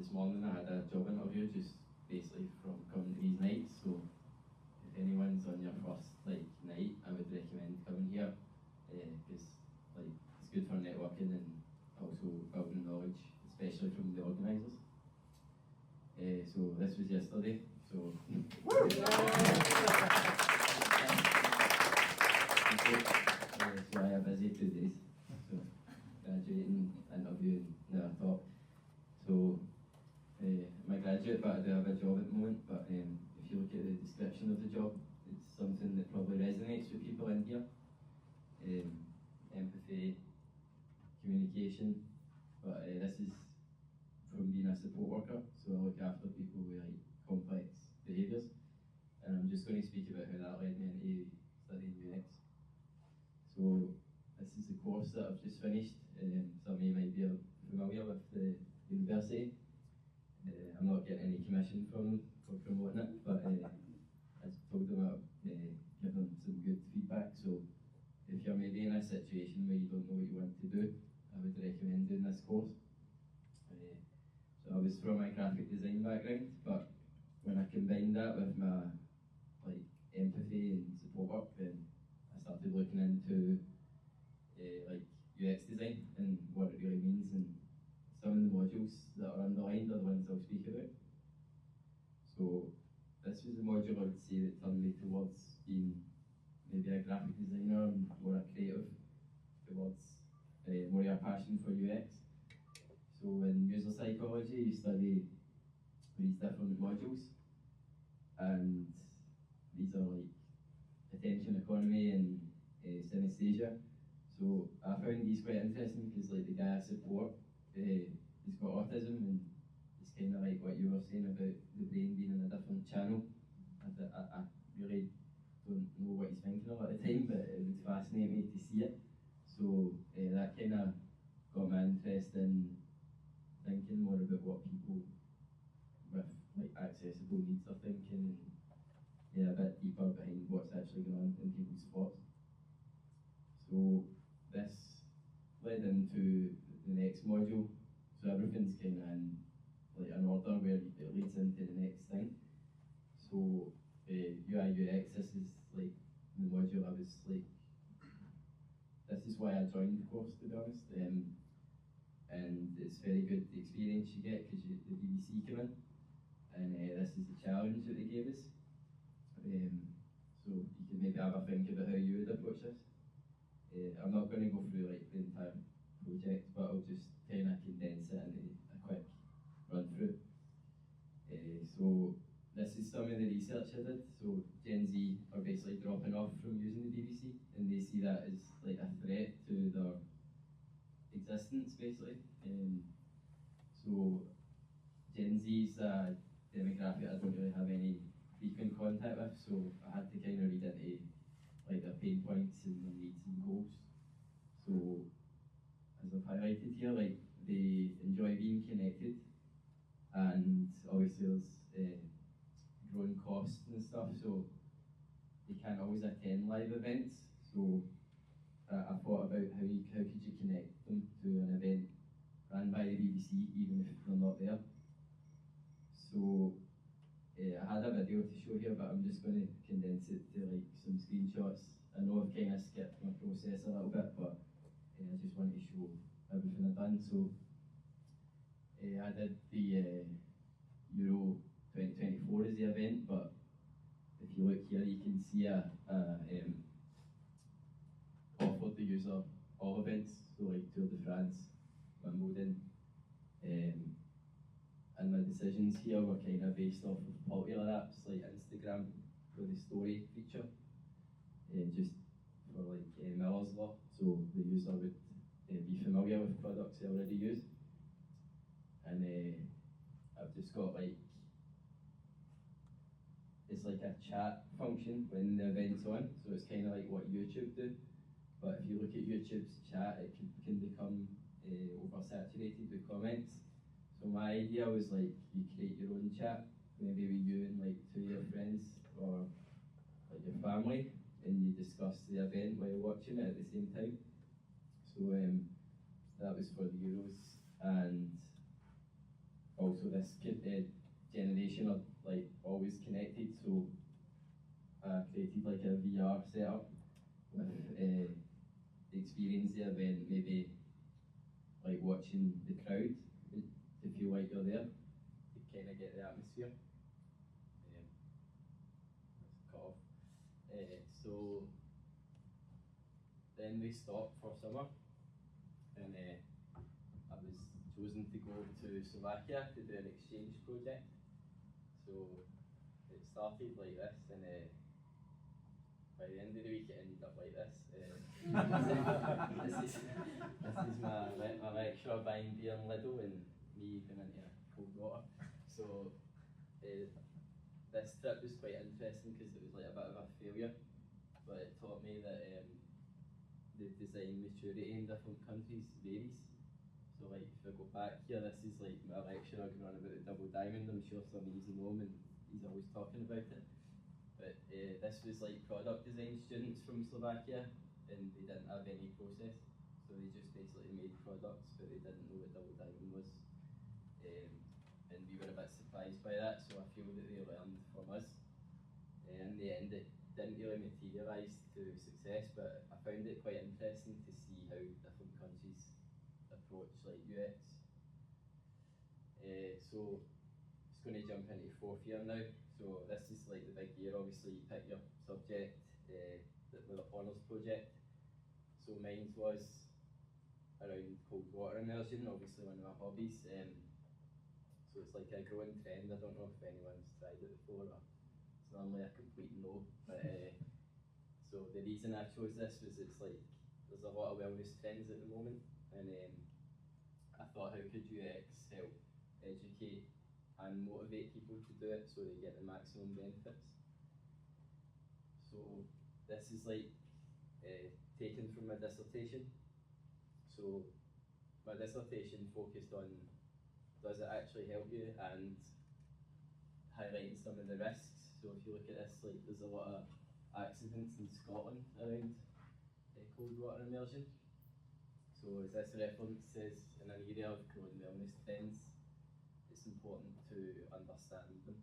this morning I had a job interview just basically from coming to these nights, so if anyone's on your first night, I would recommend coming here, because it's good for networking and also building knowledge, especially from the organisers. So this was yesterday, so so I have busy 2 days, so graduating, interviewing, never thought. So I'm a graduate, but I do have a job at the moment, but if you look at the description of the job, it's something that probably resonates with people in here. Empathy, communication, but this is from being a support worker, so I look after people with complex behaviours, and I'm just going to speak about how that led me into studying UX. So this is the course that I've just finished. Some of you might be familiar with the university. I'm not getting any commission from them for promoting it, but I told them I'd give them some good feedback. So if you're maybe in a situation where you don't know what you want to do, I would recommend doing this course. So I was from a graphic design background, but when I combined that with my empathy and support work, then I started looking into UX design and what it really means, and some of the modules that are underlined are the ones I'll speak about. So this was the module I would say that turned me towards being maybe a graphic designer and more a creative, towards more of a passion for UX. So in user psychology you study these different modules, and these are attention economy and synesthesia. So I found these quite interesting because the guy I support, he's got autism, and it's kind of like what you were saying about the brain being in a different channel. I really don't know what he's thinking of at the time, but it would fascinate me to see it. So that kind of got my interest in thinking more about what people with accessible needs are thinking, and a bit deeper behind what's actually going on in people's thoughts. So this led into the next module. So everything's kind of in an order where it leads into the next thing. So UI UX, this is the module I was this is why I joined the course, to be honest. And it's very good the experience you get because the BBC came in, and this is the challenge that they gave us. So you can maybe have a think about how you would approach this. I'm not going to go through the entire project, but I'll just kind of condense it into a quick run through. So this is some of the research I did. So Gen Z are basically dropping off from using the BBC, and they see that as a threat to their existence, basically. So Gen Z's a demographic I don't really have any frequent contact with, so I had to kind of read into their pain points and their needs and goals. So as I've highlighted here, they enjoy being connected, and obviously there's growing costs and stuff, so they can't always attend live events. So I thought about how could you connect them to an event run by the BBC even if they're not there. So I had a video to show here, but I'm just going to condense it to some screenshots. I know I've kind of skipped my process a little bit, but I just want to show everything I've done. So I did the Euro 2024 as the event, but if you look here, you can see offered the user all events, so Tour de France, Wimbledon, and my decisions here were kind of based off of popular apps like Instagram for the story feature, just for Miller's Law, so the user would be familiar with products they already use. And I've just got it's a chat function when the event's on, so it's kind of like what YouTube do. But if you look at YouTube's chat, it can become oversaturated with comments. So my idea was you create your own chat, maybe with you and 2 of your friends or your family, and you discuss the event while watching it at the same time. So that was for the Euros, and also this generation are like always connected, so I created like a VR setup with the experience there when maybe like watching the crowd to feel like you're there, to kind of get the atmosphere. Let's cut off. So then we stopped for summer, and I was chosen to go to Slovakia to do an exchange project. So it started like this, and by the end of the week it ended up like this. This is my lecturer buying beer and Lidl and me going into cold water. So this trip was quite interesting because it was like a bit of a failure, but it taught me that the design maturity in different countries varies. So like if I go back here, this is like my lecturer going on about the double diamond. I'm sure some of you know him and he's always talking about it. But this was like product design students from Slovakia, and they didn't have any process. So they just basically made products, but they didn't know what double diamond was. And we were a bit surprised by that, so I feel that they learned from us. In the end, it didn't really materialise to success, but I found it quite interesting to see how different countries approach like UX. So it's going to jump into fourth year now. So this is like the big year. Obviously, you pick your subject, the honours project. So mine was around cold water immersion, obviously one of my hobbies. So it's like a growing trend. I don't know if anyone's tried it before, or it's normally a complete no. But so the reason I chose this was it's like there's a lot of wellness trends at the moment, and I thought how could UX help educate and motivate people to do it so they get the maximum benefits. So this is like taken from my dissertation. So my dissertation focused on does it actually help you and highlighting some of the risks. So if you look at this, like there's a lot of accidents in Scotland around cold water immersion. So as this reference says, in an area of growing wellness trends, it's important to understand them.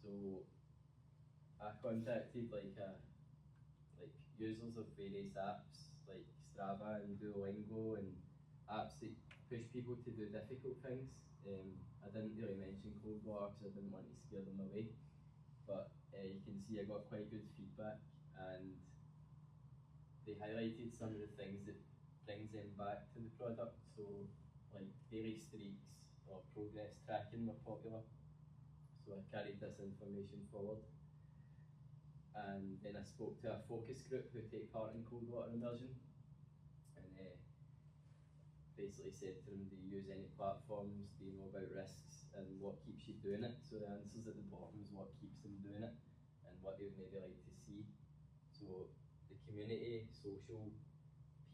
So I contacted like users of various apps like Strava and Duolingo and apps that push people to do difficult things. I didn't really mention cold water because I didn't want to scare them away, but you can see I got quite good feedback, and they highlighted some of the things that brings them back to the product. So like daily streaks or progress tracking were popular. So I carried this information forward. And then I spoke to a focus group who take part in cold water immersion, and basically said to them, do you use any platforms, do you know about risks, and what keeps you doing it? So the answers at the bottom is what keeps them doing it, and what they would maybe like to see. So the community, social,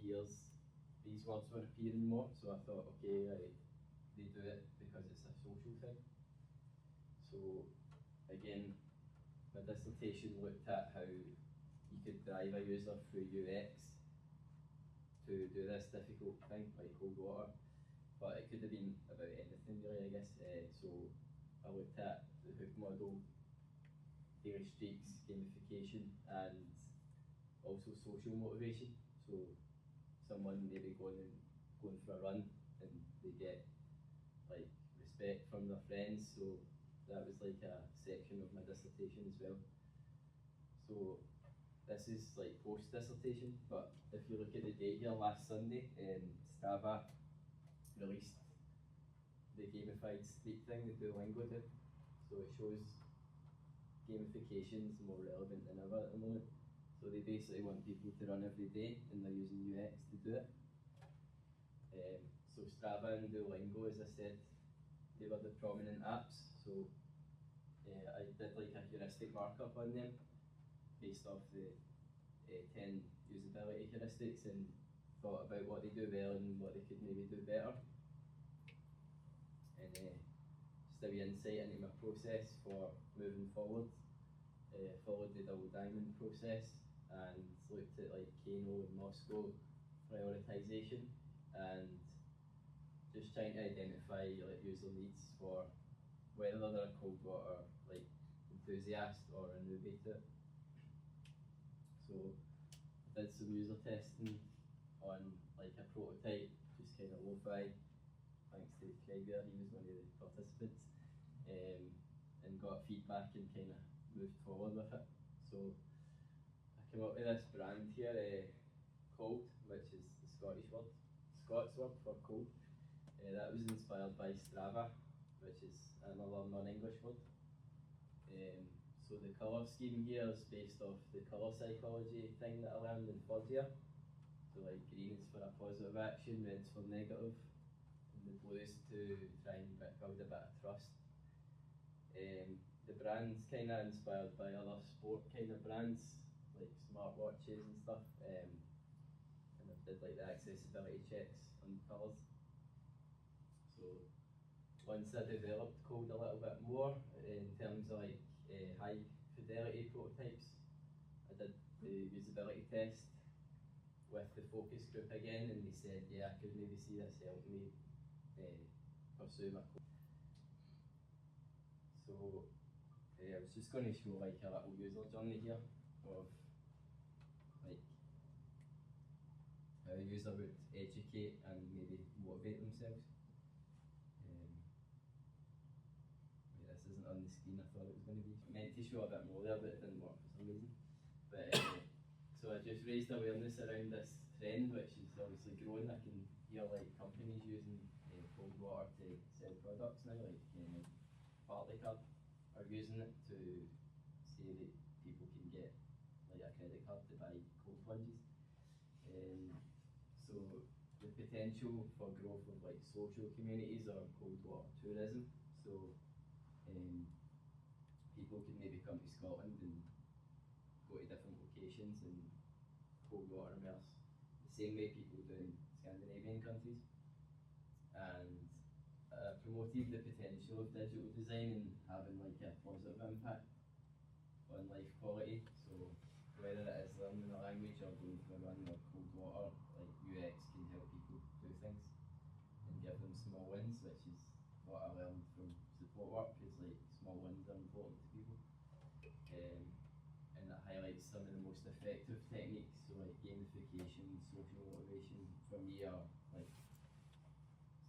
peers, these words were appearing more, so I thought, okay, right, they do it because it's a social thing. So again, my dissertation looked at how you could drive a user through UX to do this difficult thing, like cold water, but it could have been about anything really, I guess. So I looked at the hook model, daily streaks, gamification, and also social motivation. So someone maybe going for a run and they get like respect from their friends, so that was like a section of my dissertation as well. So this is like post-dissertation, but if you look at the date here, last Sunday, Strava released the gamified streak thing that Duolingo did. So it shows gamification is more relevant than ever at the moment. So they basically want people to run every day, and they're using UX to do it. So Strava and Duolingo, as I said, they were the prominent apps. So I did like a heuristic markup on them based off the 10 usability heuristics, and thought about what they do well and what they could maybe do better. And just a wee insight into my process for moving forward. Followed the double diamond process and looked at like Kano and Moscow prioritization, and just trying to identify like user needs for whether they're a cold water like enthusiast or a newbie to it. So I did some user testing on like a prototype, just kind of lo-fi, thanks to Craig there, he was one of the participants, and got feedback and kind of moved forward with it. So I came up with this brand here, cold, which is the Scots word for cold. That was inspired by Strava, which is another non-English word. So the colour scheme here is based off the colour psychology thing that I learned in third year. So like green is for a positive action, red's for negative, and the blue is to try and build a bit of trust. The brand's kind of inspired by other sport kind of brands, like smartwatches and stuff. And I did like the accessibility checks on the colours. So once I developed code a little bit more in terms of like high fidelity prototypes, I did the usability test with the focus group again, and they said, yeah, I could maybe see this helping me pursue my code. So I was just going to show like a little user journey here of like how a user would educate and maybe motivate themselves. This isn't on the screen, I thought it was going to be. I meant to show a bit more there, but it didn't work for some reason. But so I just raised awareness around this trend, which is obviously growing. I can hear like companies using cold water to sell products now, like Barclaycard are using it to say that people can get like a credit card to buy cold plunges. So the potential for growth of like social communities or cold water tourism. So people can maybe come to Scotland and go to different locations and cold water immerse the same way people do in Scandinavian countries. And promoted the potential of digital design and having like a positive impact on life quality. So whether it is learning a language or going for a run or cold water, like UX can help people do things and give them small wins, which is what I learned from support work, is like small wins are important to people. And that highlights some of the most effective techniques, so like gamification, social motivation, for me are like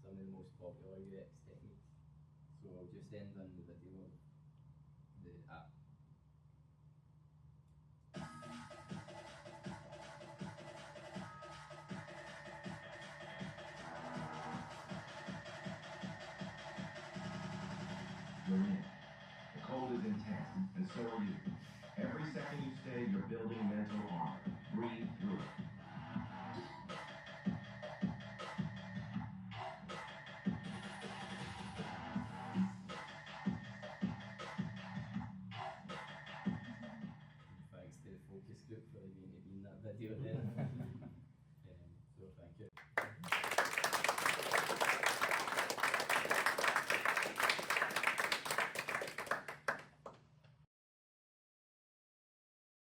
some of the most popular UX techniques. So I'll just end on the video of the app. You're in. The cold is intense, and so are you. Every second you stay, you're building mental armor. Breathe through it. Thanks to the focus group for being in that video there. So thank you.